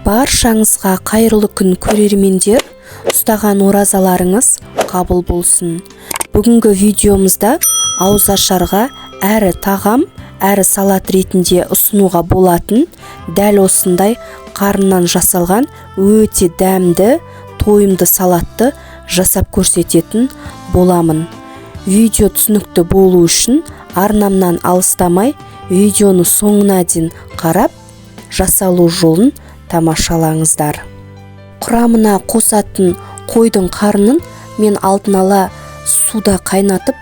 Баршаңызға қайырлы күн көрермендер, ұстаған оразаларыңыз қабыл болсын. Бүгінгі видеомызда ауызашарға әрі тағам, әрі салат ретінде ұсынуға болатын дәл осындай қарыннан жасалған өте дәмді, тойымды салатты жасап көрсететін боламын. Видео түсінікті болу үшін арнамнан алыстамай видеоны соңына дейін қарап, жасалу жолын тамашалаңыздар. Құрамына қосатын қойдың қарнын мен алдын ала суда қайнатып,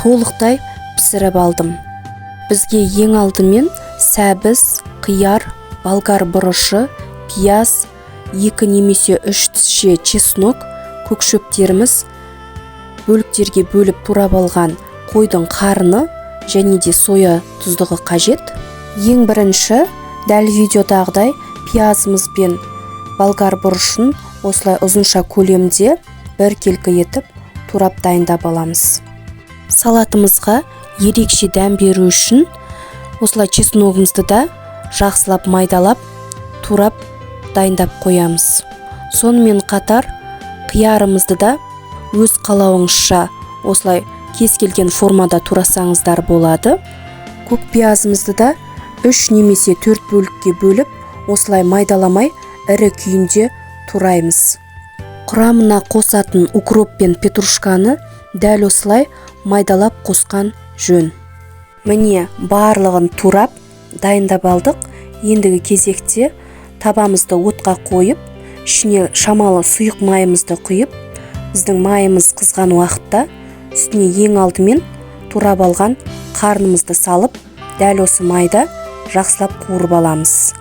толықтай пісіріп алдым. Бізге ең алдымен сәбіз, қияр, болгар бұрышы, пияз, 2 немесе 3 тіше чеснок, көкшөптеріміз, бөліктерге бөліп турап алған қойдың қарны және де соя тұздығы қажет. Ең бірінші, дәл видеодағыдай пиязымыз бен болгар бұрышын осылай ұзынша көлемде бір келкі етіп турап дайындап аламыз. Салатымызға ерекше дәм беру үшін осылай чесногымызды да жақсылап майдалап турап дайындап қоямыз. Сонымен қатар қиярымызды да өз қалауыңызша осылай кез келген формада турасаңыздар болады. Көк пиязымызды да 3 немесе 4 бөлікке бөліп, осылай майдаламай ірі күйінде тураймыз. Құрамына қосатын укроп пен петрушканы дәл осылай майдалап қосқан жөн. Міне барлығын турап дайындап алдық. Ендігі кезекте табамызды отқа қойып, ішіне шамалы сұйық майымызды құйып, біздің майымыз қызған уақытта үстіне ең алдымен турап алған қарнымызды салып, дәл осы майда жақсылап қуырып аламыз.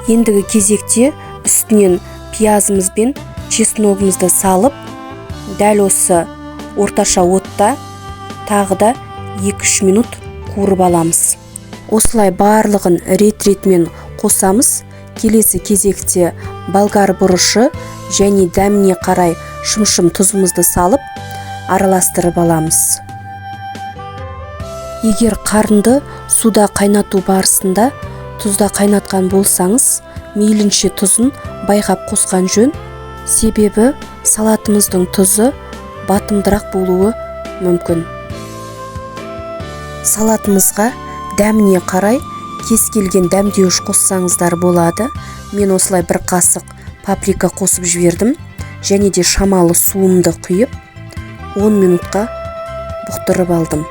Ендігі кезекте үстінен пиязымыз бен чесногымызды салып, дәл осы орташа отта тағы да 2-3 минут қуырып аламыз. Осылай барлығын рет-ретмен қосамыз. Келесі кезекте болгар бұрышы және дәміне қарай шым-шым тұзымызды салып, араластырып аламыз. Егер қарынды суда қайнату барысында тұзда қайнатқан болсаңыз, мейлінше тұзын байғап қосқан жөн, себебі салатымыздың тұзы батымдырақ болуы мүмкін. Салатымызға дәміне қарай кез келген дәмдеуіш қоссаңыздар болады. Мен осылай бір қасық паприка қосып жібердім және де шамалы суымды құйып 10 минутқа бұқтырып алдым.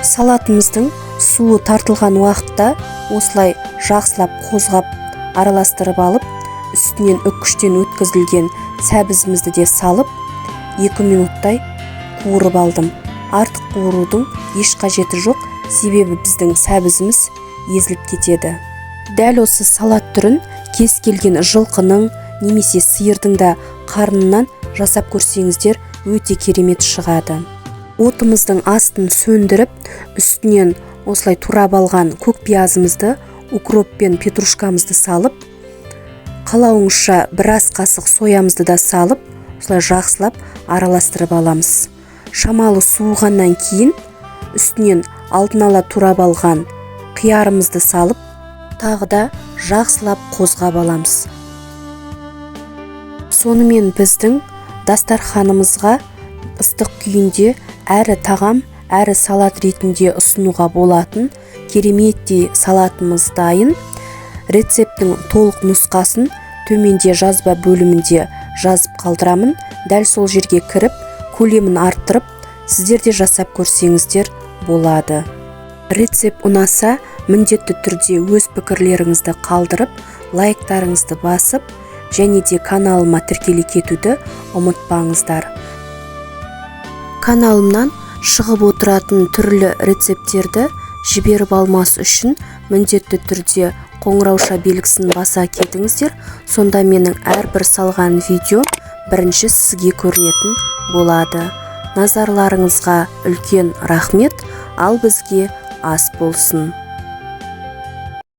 Салатымыздың суы тартылған уақытта осылай жақсылап қозғап араластырып алып, үстінен үккіштен өткізілген сәбізімізді де салып 2 минуттай қуырып алдым. Артық қуырудың еш қажеті жоқ, себебі біздің сәбізіміз езіліп кетеді. Дәл осы салат түрін кез келген жылқының немесе сиырдың да қарнынан жасап көрсеңіздер өте керемет шығады. Отымыздың астын сөндіріп, үстінен осылай турап алған көк пиязымызды, укроп пен петрушкамызды салып, қалауыңызша біраз қасық соямызды да салып, осылай жақсылап араластырып аламыз. Шамалы суығаннан кейін үстінен алдын ала турап алған қиярымызды салып, тағы да жақсылап қозғап аламыз. Сонымен біздің дастарханымызға ыстық күйінде әрі тағам, әрі салат ретінде ұсынуға болатын кереметтей салатымыз дайын. Рецептің толық нұсқасын төменде жазба бөлімінде жазып қалдырамын. Дәл сол жерге кіріп, көлемін арттырып, сіздер де жасап көрсеңіздер болады. Рецепт ұнаса, міндетті түрде өз пікірлеріңізді қалдырып, лайктарыңызды басып, және де каналыма тіркеле кетуді ұмытпаңыздар. Каналымнан шығып отыратын түрлі рецепттерді жіберіп алмас үшін міндетті түрде қоңырауша белгісін баса кетіңіздер. Сонда менің әрбір салған видео бірінші сізге көрінетін болады. Назарларыңызға үлкен рахмет, ал бізге ас болсын.